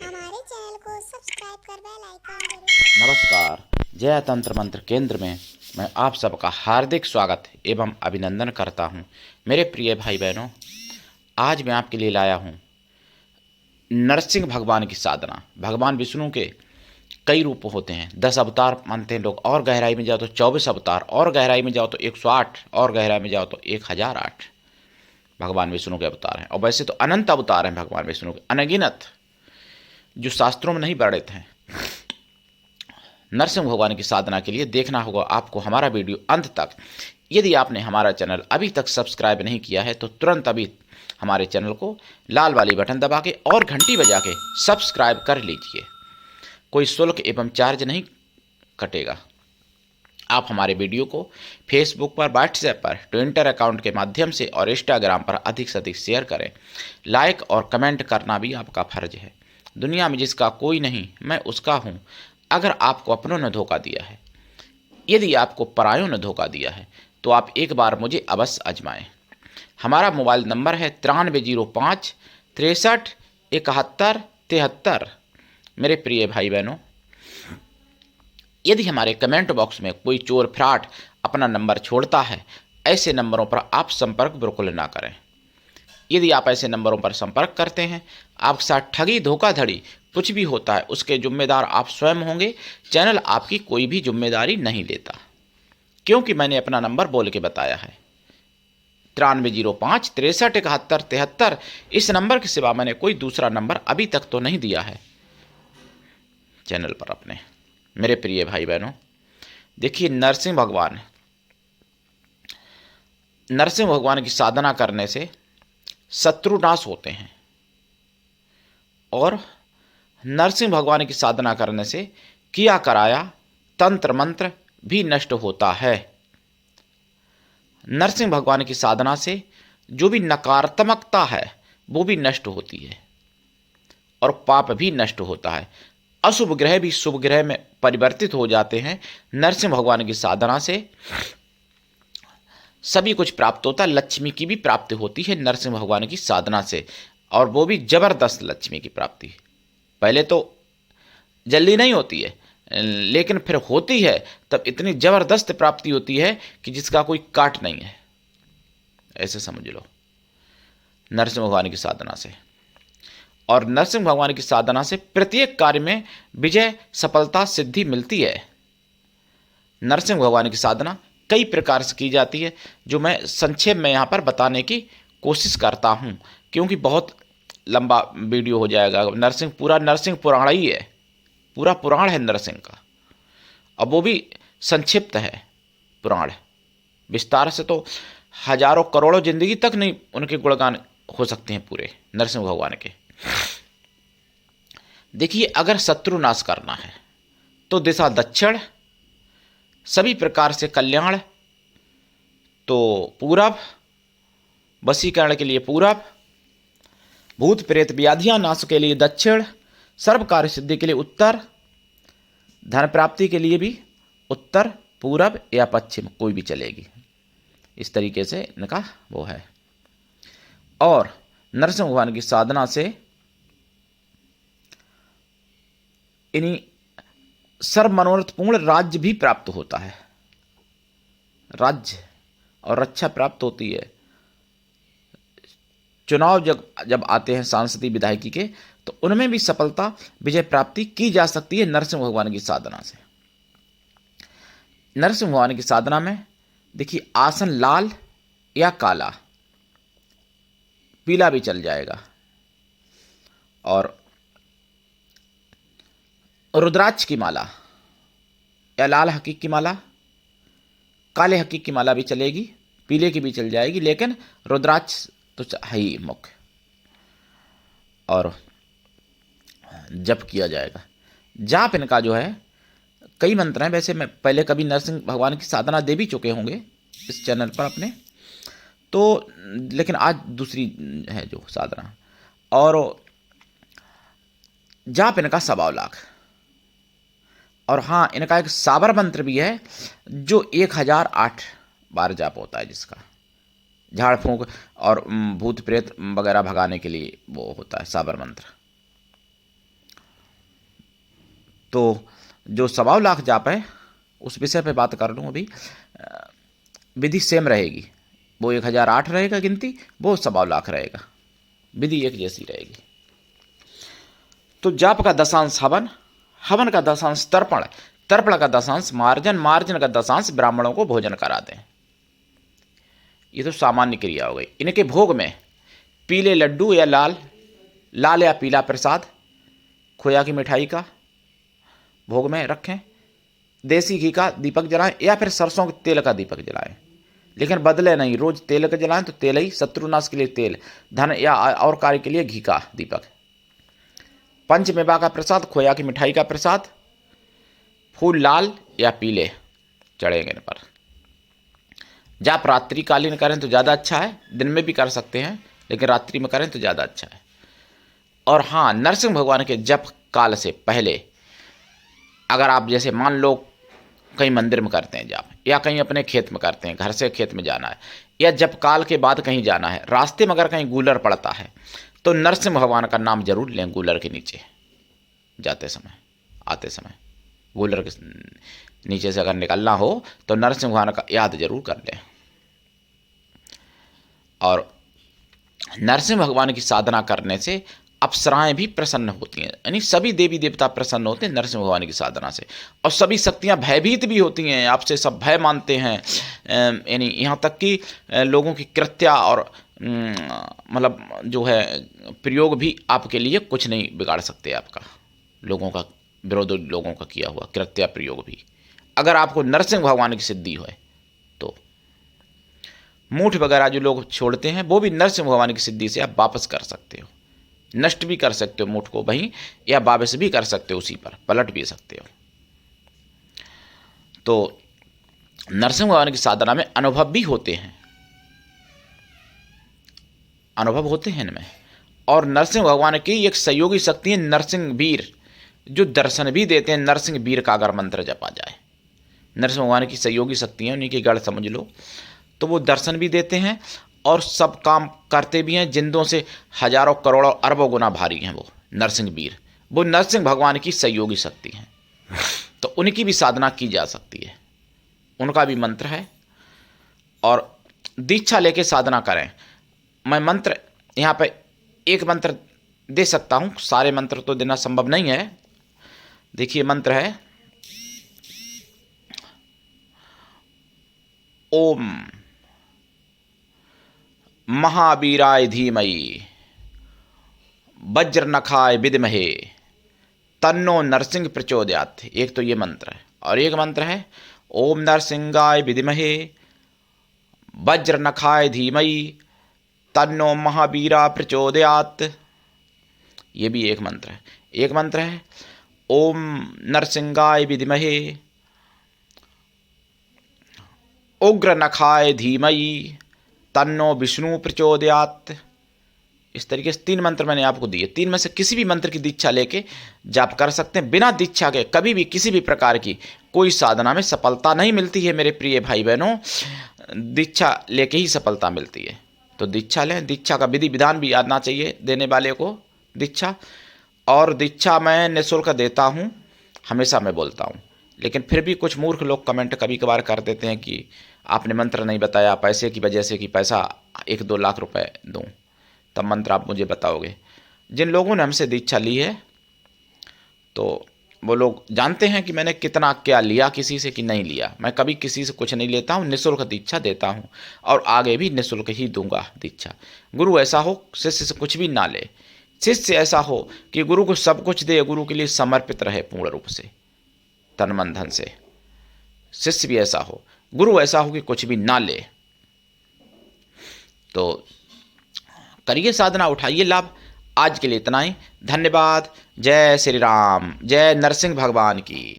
हमारे चैनल को सब्सक्राइब कर बेल आइकन जरूर दबाएं। नमस्कार। जय तंत्र मंत्र केंद्र में मैं आप सबका हार्दिक स्वागत एवं अभिनंदन करता हूं। मेरे प्रिय भाई बहनों, आज मैं आपके लिए लाया हूं नरसिंह भगवान की साधना। भगवान विष्णु के कई रूप होते हैं, 10 अवतार मानते हैं लोग, और गहराई में जाओ तो 24 अवतार, और गहराई में जाओ तो 108, और गहराई में जाओ तो 1008 भगवान विष्णु के अवतार हैं। और वैसे तो अनंत अवतार हैं भगवान विष्णु के, अनगिनत, जो शास्त्रों में नहीं वर्णित हैं। नरसिंह भगवान की साधना के लिए देखना होगा आपको हमारा वीडियो अंत तक। यदि आपने हमारा चैनल अभी तक सब्सक्राइब नहीं किया है तो तुरंत अभी हमारे चैनल को लाल वाली बटन दबा के और घंटी बजा के सब्सक्राइब कर लीजिए। कोई शुल्क एवं चार्ज नहीं कटेगा। आप हमारे वीडियो को फेसबुक पर, व्हाट्सएप पर, ट्विटर अकाउंट के माध्यम से और इंस्टाग्राम पर अधिक से अधिक शेयर करें। लाइक और कमेंट करना भी आपका फर्ज है। दुनिया में जिसका कोई नहीं, मैं उसका हूँ। अगर आपको अपनों ने धोखा दिया है, यदि आपको परायों ने धोखा दिया है, तो आप एक बार मुझे अवश्य आजमाएं। हमारा मोबाइल नंबर है 9305 63 71 73। मेरे प्रिय भाई बहनों, यदि हमारे कमेंट बॉक्स में कोई चोर फ्रॉड अपना नंबर छोड़ता है, ऐसे नंबरों पर आप संपर्क बिल्कुल ना करें। यदि आप ऐसे नंबरों पर संपर्क करते हैं, आपके साथ ठगी, धोखाधड़ी कुछ भी होता है, उसके जिम्मेदार आप स्वयं होंगे। चैनल आपकी कोई भी जिम्मेदारी नहीं लेता, क्योंकि मैंने अपना नंबर बोल के बताया है 9305 63 71 73। इस नंबर के सिवा मैंने कोई दूसरा नंबर अभी तक तो नहीं दिया है चैनल पर अपने। मेरे प्रिय भाई बहनों, देखिए, नरसिंह भगवान की साधना करने से शत्रु नाश होते हैं, और नरसिंह भगवान की साधना करने से किया कराया तंत्र मंत्र भी नष्ट होता है। नरसिंह भगवान की साधना से जो भी नकारात्मकता है वो भी नष्ट होती है, और पाप भी नष्ट होता है। अशुभ ग्रह भी शुभ ग्रह में परिवर्तित हो जाते हैं। नरसिंह भगवान की साधना से सभी कुछ प्राप्त होता है। लक्ष्मी की भी प्राप्ति होती है नरसिंह भगवान की साधना से, और वो भी जबरदस्त लक्ष्मी की प्राप्ति। पहले तो जल्दी नहीं होती है, लेकिन फिर होती है तब इतनी जबरदस्त प्राप्ति होती है कि जिसका कोई काट नहीं है, ऐसे समझ लो, नरसिंह भगवान की साधना से। और नरसिंह भगवान की साधना से प्रत्येक कार्य में विजय, सफलता, सिद्धि मिलती है। नरसिंह भगवान की साधना कई प्रकार से की जाती है, जो मैं संक्षेप में यहाँ पर बताने की कोशिश करता हूँ, क्योंकि बहुत लंबा वीडियो हो जाएगा। पूरा नरसिंह पुराण ही है, पूरा पुराण है नरसिंह का। अब वो भी संक्षिप्त है पुराण, विस्तार से तो हजारों करोड़ों जिंदगी तक नहीं उनके गुणगान हो सकते हैं पूरे नरसिंह भगवान के। देखिए, अगर शत्रु नाश करना है तो दिशा दक्षिण, सभी प्रकार से कल्याण तो पूरब, वशीकरण के लिए पूरब, भूत प्रेत व्याधियां नाश के लिए दक्षिण, सर्व कार्य सिद्धि के लिए उत्तर, धन प्राप्ति के लिए भी उत्तर, पूरब या पश्चिम कोई भी चलेगी। इस तरीके से इनका वो है। और नरसिंह भगवान की साधना से इन्हीं सर्व मनोरथ पूर्ण राज्य भी प्राप्त होता है। राज्य और रक्षा प्राप्त होती है। चुनाव जब आते हैं सांसदीय विधायकी के, तो उनमें भी सफलता, विजय प्राप्ति की जा सकती है नरसिंह भगवान की साधना से। नरसिंह भगवान की साधना में देखिए, आसन लाल या काला, पीला भी चल जाएगा, और रुद्राक्ष की माला या लाल हकीक की माला, काले हकीक की माला भी चलेगी, पीले की भी चल जाएगी, लेकिन रुद्राक्ष तो है ही मुख्य। और जप किया जाएगा। जाप इनका जो है, कई मंत्र हैं। वैसे मैं पहले कभी नरसिंह भगवान की साधना दे भी चुके होंगे इस चैनल पर अपने, तो लेकिन आज दूसरी है जो साधना। और जाप इनका 1.25 लाख। और हाँ, इनका एक साबर मंत्र भी है जो 1008 बार जाप होता है, जिसका झाड़ फूंक और भूत प्रेत वगैरह भगाने के लिए वो होता है साबर मंत्र। तो जो 1.25 लाख जाप है उस विषय पे बात कर लूँ अभी। विधि सेम रहेगी, वो 1008 रहेगा गिनती, वो 1.25 लाख रहेगा, विधि एक जैसी रहेगी। तो जाप का दशांश हवन, हवन का दशांश तर्पण, तर्पण का दशांश मार्जन, मार्जन का दशांश ब्राह्मणों को भोजन करा दें। ये तो सामान्य क्रिया हो गई। इनके भोग में पीले लड्डू या लाल या पीला प्रसाद, खोया की मिठाई का भोग में रखें, देसी घी का दीपक जलाएं या फिर सरसों के तेल का दीपक जलाएं, लेकिन बदले नहीं। रोज तेल का जलाएं तो तेल ही, शत्रुनाश के लिए तेल, धन या और कार्य के लिए घी का दीपक। पंचमेवा का प्रसाद, खोया की मिठाई का प्रसाद, फूल लाल या पीले चढ़ेंगे इन पर। जाप रात्रिकालीन करें तो ज़्यादा अच्छा है, दिन में भी कर सकते हैं लेकिन रात्रि में करें तो ज़्यादा अच्छा है। और हाँ, नरसिंह भगवान के जप काल से पहले अगर आप जैसे मान लो कहीं मंदिर में करते हैं जाप, या कहीं अपने खेत में करते हैं, घर से खेत में जाना है, या जप काल के बाद कहीं जाना है, रास्ते में अगर कहीं गूलर पड़ता है तो नरसिंह भगवान का नाम जरूर लें। गूलर के नीचे जाते समय, आते समय गूलर के नीचे से अगर निकलना हो तो नरसिंह भगवान का याद जरूर कर लें। और नरसिंह भगवान की साधना करने से अप्सराएं भी प्रसन्न होती हैं, यानी सभी देवी देवता प्रसन्न होते हैं नरसिंह भगवान की साधना से। और सभी शक्तियां भयभीत भी होती हैं, आपसे सब भय मानते हैं, यानी यहाँ तक कि लोगों की कृत्या और मतलब जो है प्रयोग भी आपके लिए कुछ नहीं बिगाड़ सकते। आपका लोगों का विरोध, लोगों का किया हुआ कृत्या प्रयोग भी, अगर आपको नरसिंह भगवान की सिद्धि हो तो मूठ वगैरह जो लोग छोड़ते हैं वो भी नरसिंह भगवान की सिद्धि से आप वापस कर सकते हो, नष्ट भी कर सकते हो मूठ को वहीं, या वापस भी कर सकते हो, उसी पर पलट भी सकते हो। तो नरसिंह भगवान की साधना में अनुभव भी होते हैं, अनुभव होते हैं इनमें। और नरसिंह भगवान की एक सहयोगी शक्ति है नरसिंह वीर, जो दर्शन भी देते हैं। नरसिंह वीर का अगर मंत्र जपा जाए, नरसिंह भगवान की सहयोगी शक्ति है, उन्हीं की गढ़ समझ लो। तो वो दर्शन भी देते हैं और सब काम करते भी हैं, जिंदों से हजारों करोड़ों अरबों गुना भारी हैं वो नरसिंह वीर। वो नरसिंह भगवान की सहयोगी शक्ति हैं, तो उनकी भी साधना की जा सकती है, उनका भी मंत्र है। और दीक्षा लेके साधना करें। मैं मंत्र यहाँ पे एक मंत्र दे सकता हूँ, सारे मंत्र तो देना संभव नहीं है। देखिए मंत्र है ओम महावीराय धीमहि वज्रनखाय विद्महे तन्नो नरसिंह प्रचोदयात्। एक तो ये मंत्र है, और एक मंत्र है ओम नरसिंहाय विद्महे वज्रनखाय धीमहि तन्नो महावीरा प्रचोदयात्। ये भी एक मंत्र है। एक मंत्र है ओम नरसिंहाय विद्महे उग्रनखाय धीमहि तन्नो विष्णु प्रचोदयात्। इस तरीके से 3 मंत्र मैंने आपको दिए। 3 में से किसी भी मंत्र की दीक्षा लेके जाप कर सकते हैं। बिना दीक्षा के कभी भी किसी भी प्रकार की कोई साधना में सफलता नहीं मिलती है मेरे प्रिय भाई बहनों, दीक्षा लेके ही सफलता मिलती है। तो दीक्षा लें, दीक्षा का विधि विधान भी आना चाहिए देने वाले को दीक्षा। और दीक्षा मैं निःशुल्क देता हूँ, हमेशा मैं बोलता हूँ, लेकिन फिर भी कुछ मूर्ख लोग कमेंट कभी कभार कर देते हैं कि आपने मंत्र नहीं बताया, पैसे की वजह से कि पैसा 1-2 लाख रुपए दूं तब मंत्र आप मुझे बताओगे। जिन लोगों ने हमसे दीक्षा ली है तो वो लोग जानते हैं कि मैंने कितना क्या लिया किसी से कि नहीं लिया। मैं कभी किसी से कुछ नहीं लेता हूँ, निःशुल्क दीक्षा देता हूँ और आगे भी निःशुल्क ही दूंगा दीक्षा। गुरु ऐसा हो शिष्य से कुछ भी ना ले, शिष्य ऐसा हो कि गुरु को सब कुछ दे, गुरु के लिए समर्पित रहे पूर्ण रूप से तन मन धन से। शिष्य भी ऐसा हो, गुरु ऐसा हो कि कुछ भी ना ले। तो करिए साधना, उठाइए लाभ। आज के लिए इतना ही, धन्यवाद। जय श्री राम, जय नरसिंह भगवान की।